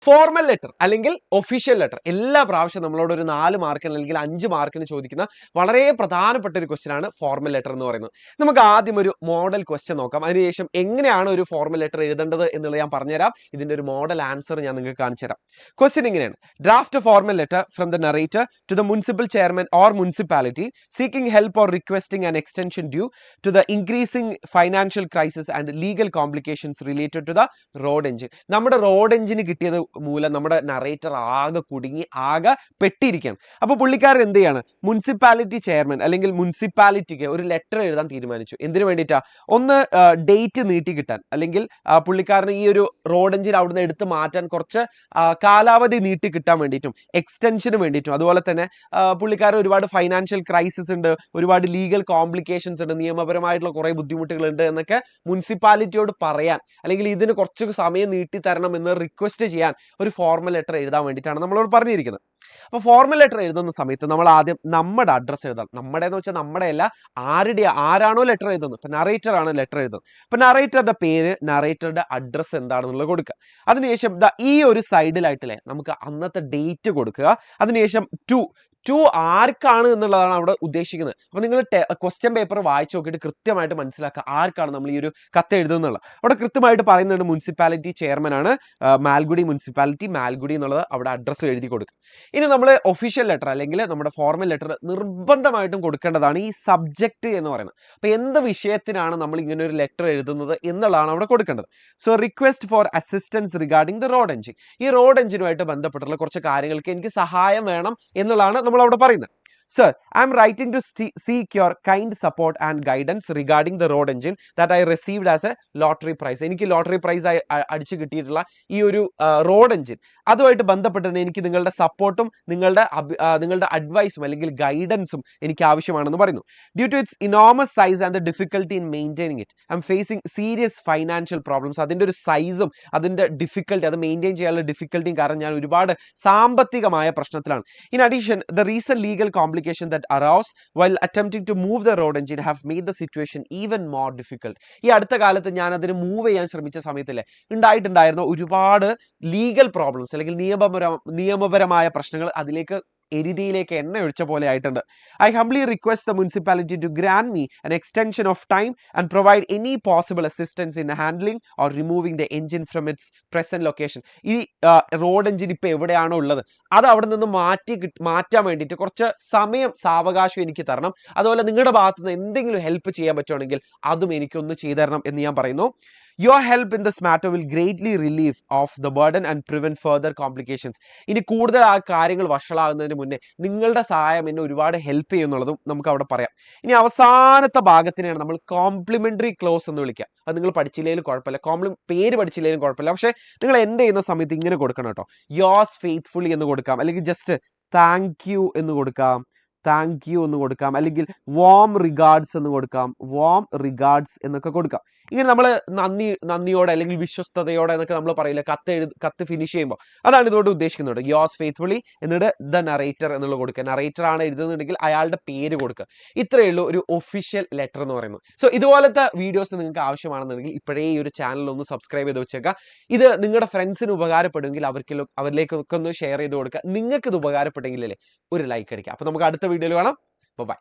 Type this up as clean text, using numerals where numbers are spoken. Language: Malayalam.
ഫോർമൽ ലെറ്റർ അല്ലെങ്കിൽ ഒഫീഷ്യൽ ലെറ്റർ എല്ലാ പ്രാവശ്യം നമ്മളോട് ഒരു 4 മാർക്കിന് അല്ലെങ്കിൽ 5 മാർക്കിന് ചോദിക്കുന്ന വളരെ പ്രധാനപ്പെട്ട ഒരു ക്വസ്റ്റ്യൻ ആണ് ഫോർമൽ ലെറ്റർ എന്ന് പറയുന്നത്. നമുക്ക് ആദ്യം ഒരു മോഡൽ ക്വസ്റ്റ്യൻ നോക്കാം. അതിനുശേഷം എങ്ങനെയാണ് ഒരു ഫോർമൽ ലെറ്റർ എഴുതേണ്ടത് എന്നുള്ളത് ഞാൻ പറഞ്ഞുതരാം. ഇതിന്റെ ഒരു മോഡൽ ആൻസർ ഞാൻ നിങ്ങൾക്ക് കാണിച്ചു തരാം. ക്വസ്റ്റ്യൻ ഇങ്ങനെയാണ്: draft formal letter from the narrator to the municipal chairman or municipality seeking help or requesting an extension due to the increasing financial crisis and legal complications related to the road engine. നമ്മുടെ റോഡ് എഞ്ചിന് കിട്ടിയത് മൂലം നമ്മുടെ നറേറ്റർ ആകെ കുടുങ്ങി ആകെ പെട്ടിരിക്കുകയാണ്. അപ്പോൾ പുള്ളിക്കാരൻ എന്ത് ചെയ്യാണ്? മുനിസിപ്പാലിറ്റി ചെയർമാൻ അല്ലെങ്കിൽ മുനിസിപ്പാലിറ്റിക്ക് ഒരു ലെറ്റർ എഴുതാൻ തീരുമാനിച്ചു. എന്തിനു വേണ്ടിയിട്ടാ? ഒന്ന് ഡേറ്റ് നീട്ടി കിട്ടാൻ, അല്ലെങ്കിൽ പുള്ളിക്കാരന് ഈ ഒരു റോഡ് എഞ്ചിൻ അവിടുന്ന് എടുത്ത് മാറ്റാൻ കുറച്ച് കാലാവധി നീട്ടി കിട്ടാൻ വേണ്ടിയിട്ടും എക്സ്റ്റൻഷന് വേണ്ടിയിട്ടും, അതുപോലെ തന്നെ പുള്ളിക്കാരൻ ഒരുപാട് ഫൈനാൻഷ്യൽ ക്രൈസിസ് ഉണ്ട്, ഒരുപാട് ലീഗൽ കോംപ്ലിക്കേഷൻസ് ഉണ്ട്, നിയമപരമായിട്ടുള്ള കുറേ ബുദ്ധിമുട്ടുകളുണ്ട് എന്നൊക്കെ മുനിസിപ്പാലിറ്റിയോട് പറയാൻ, അല്ലെങ്കിൽ ഇതിന് കുറച്ച് സമയം നീട്ടി തരണം എന്ന് റിക്വസ്റ്റ് ചെയ്യാൻ ഒരു ഫോർമൽ ലെറ്റർ എഴുതാൻ വേണ്ടിയിട്ടാണ് നമ്മളോട് പറഞ്ഞിരിക്കുന്നത്. അപ്പോൾ ഫോർമൽ ലെറ്റർ എഴുതുന്ന സമയത്ത് നമ്മൾ ആദ്യം നമ്മുടെ അഡ്രസ്സ് എഴുതണം. നമ്മുടെ എന്ന് വെച്ചാൽ നമ്മുടെ അല്ല, ആരാണോ ലെറ്റർ എഴുതുന്നത്. ഇപ്പം നറേറ്റർ ആണ് ലെറ്റർ എഴുതുന്നത്. അപ്പം നറേറ്ററുടെ പേര്, നറേറ്ററുടെ അഡ്രസ്സ് എന്താണെന്നുള്ളത് കൊടുക്കുക. അതിനുശേഷം ഈ ഒരു സൈഡിലായിട്ടില്ലേ നമുക്ക് അന്നത്തെ ഡേറ്റ് കൊടുക്കുക. അതിനുശേഷം ടു ആർക്കാണ് എന്നുള്ളതാണ് അവിടെ ഉദ്ദേശിക്കുന്നത്. അപ്പോൾ നിങ്ങൾ ക്വസ്റ്റ്യൻ പേപ്പർ വായിച്ചു നോക്കിയിട്ട് കൃത്യമായിട്ട് മനസ്സിലാക്കുക ആർക്കാണ് നമ്മൾ ഈ ഒരു കത്ത് എഴുതുന്നുള്ളത്. അവിടെ കൃത്യമായിട്ട് പറയുന്നുണ്ട് മുനിസിപ്പാലിറ്റി ചെയർമാൻ ആണ്, മാൽഗുഡി മുനിസിപ്പാലിറ്റി, മാൽഗുഡി എന്നുള്ളത് അവിടെ അഡ്രസ്സ് എഴുതി കൊടുക്കുക. ഇനി നമ്മൾ ഒഫീഷ്യൽ ലെറ്റർ അല്ലെങ്കിൽ നമ്മുടെ ഫോർമൽ ലെറ്റർ നിർബന്ധമായിട്ടും കൊടുക്കേണ്ടതാണ് ഈ സബ്ജക്റ്റ് എന്ന് പറയുന്നത്. അപ്പോൾ എന്ത് വിഷയത്തിനാണ് നമ്മൾ ഇങ്ങനെ ഒരു ലെറ്റർ എഴുതുന്നത് എന്നുള്ളതാണ് അവിടെ കൊടുക്കേണ്ടത്. So request for assistance regarding the road engine. ഈ റോഡ് എഞ്ചിനുമായിട്ട് ബന്ധപ്പെട്ടുള്ള കുറച്ച് കാര്യങ്ങൾക്ക് എനിക്ക് സഹായം വേണം എന്നുള്ളതാണ് നമ്മൾ അവിടെ പറയുന്നത്. Sir, I am writing to seek your kind support and guidance regarding the road engine that I received as a lottery prize. എനിക്ക് ലോട്ടറി പ്രൈസ് അടിച്ചു കിട്ടിയിട്ടുള്ള ഈ ഒരു റോഡ് എഞ്ചിൻ, അതുമായിട്ട് ബന്ധപ്പെട്ട് എനിക്ക് നിങ്ങളുടെ സപ്പോർട്ടും നിങ്ങളുടെ അഡ്വൈസും അല്ലെങ്കിൽ ഗൈഡൻസും എനിക്ക് ആവശ്യമാണെന്ന് പറയുന്നു. Due to its enormous size and the difficulty in maintaining it, I am facing serious financial problems. അതിൻ്റെ ഒരു സൈസും അതിൻ്റെ ഡിഫിക്കൽട്ടി, അത് മെയിൻറ്റെയിൻ ചെയ്യാനുള്ള ഡിഫിക്കൽട്ടിയും കാരണം ഞാൻ ഒരുപാട് സാമ്പത്തികമായ പ്രശ്നത്തിലാണ്. In addition the recent legal that arose while attempting to move the road engine have made the situation even more difficult. ഈ അടുത്ത കാലത്ത് ഞാൻ അതിനെ മൂവ് ചെയ്യാൻ ശ്രമിച്ച സമയത്തില്ലേ ഉണ്ടായിട്ടുണ്ടായിരുന്ന ഒരുപാട് ലീഗൽ പ്രോബ്ലംസ് അല്ലെങ്കിൽ നിയമപരമായ പ്രശ്നങ്ങൾ അതിലേക്ക് എരിതിയിലേക്ക് എണ്ണ ഒഴിച്ച പോലെ ആയിട്ടുണ്ട്. I humbly request the municipality to grant me an extension of time and provide any possible assistance in handling or removing the engine from its present location. ഈ റോഡ് എഞ്ചിൻ ഇപ്പോൾ എവിടെയാണോ ഉള്ളത് അത് അവിടെ നിന്ന് മാറ്റാൻ വേണ്ടിയിട്ട് കുറച്ച് സാവകാശം എനിക്ക് തരണം. അതുപോലെ നിങ്ങളുടെ ഭാഗത്ത് നിന്ന് എന്തെങ്കിലും ഹെൽപ്പ് ചെയ്യാൻ പറ്റുവാണെങ്കിൽ അതും എനിക്കൊന്ന് ചെയ്തു തരണം എന്ന് ഞാൻ പറയുന്നു. Your help in this matter will greatly relieve of the burden and prevent further complications. ഇനി കൂടുതൽ ആ കാര്യങ്ങൾ വഷളാകുന്നതിന് മുന്നേ നിങ്ങളുടെ സഹായം എന്നെ ഒരുപാട് ഹെൽപ്പ് ചെയ്യുന്നുള്ളതും നമുക്ക് അവിടെ പറയാം. ഇനി അവസാനത്തെ ഭാഗത്തിനെയാണ് നമ്മൾ കോംപ്ലിമെന്ററി ക്ലോസ് എന്ന് വിളിക്കുക. അത് നിങ്ങൾ പഠിച്ചില്ലെങ്കിലും കുഴപ്പമില്ല, പേര് പഠിച്ചില്ലെങ്കിലും കുഴപ്പമില്ല, പക്ഷേ നിങ്ങൾ എൻഡ് ചെയ്യുന്ന സമയത്ത് ഇങ്ങനെ കൊടുക്കണം കേട്ടോ. യോസ് ഫെയ്ത്ത്ഫുള്ളി എന്ന് കൊടുക്കാം, അല്ലെങ്കിൽ ജസ്റ്റ് താങ്ക് യു എന്ന് കൊടുക്കാം, അല്ലെങ്കിൽ വാം റിഗാർഡ്സ് എന്ന് കൊടുക്കാം, വാം റിഗാർഡ്സ് എന്നൊക്കെ കൊടുക്കാം. ഇങ്ങനെ നമ്മൾ നന്ദിയോടെ അല്ലെങ്കിൽ വിശ്വസ്തയോടെ എന്നൊക്കെ നമ്മൾ പറയില്ല കത്ത് ഫിനിഷ് ചെയ്യുമ്പോൾ, അതാണ് ഇതോട് ഉദ്ദേശിക്കുന്നത്. യോസ് ഫെയ്ത്ത്ഫുള്ളി എന്നിട്ട് ദ നറേറ്റർ എന്നുള്ള കൊടുക്കുക. നറേറ്റർ ആണ് എഴുതുന്നുണ്ടെങ്കിൽ അയാളുടെ പേര് കൊടുക്കുക. ഇത്രയേ ഉള്ളൂ ഒരു ഒഫീഷ്യൽ ലെറ്റർ എന്ന് പറയുന്നത്. സോ ഇതുപോലത്തെ വീഡിയോസ് നിങ്ങൾക്ക് ആവശ്യമാണെന്നുണ്ടെങ്കിൽ ഇപ്പോഴേ ഈ ഒരു ചാനൽ ഒന്ന് സബ്സ്ക്രൈബ് ചെയ്ത് വെച്ചേക്കുക. ഇത് നിങ്ങളുടെ ഫ്രണ്ട്സിന് ഉപകാരപ്പെടുമെങ്കിൽ അവരിലേക്കൊക്കെ ഒന്ന് ഷെയർ ചെയ്ത് കൊടുക്കുക. നിങ്ങൾക്ക് ഇത് ഉപകാരപ്പെട്ടെങ്കിലല്ലേ ഒരു ലൈക്ക് അടിക്കുക. അപ്പോൾ നമുക്ക് അടുത്ത വീഡിയോയിൽ കാണാം. ബൈ.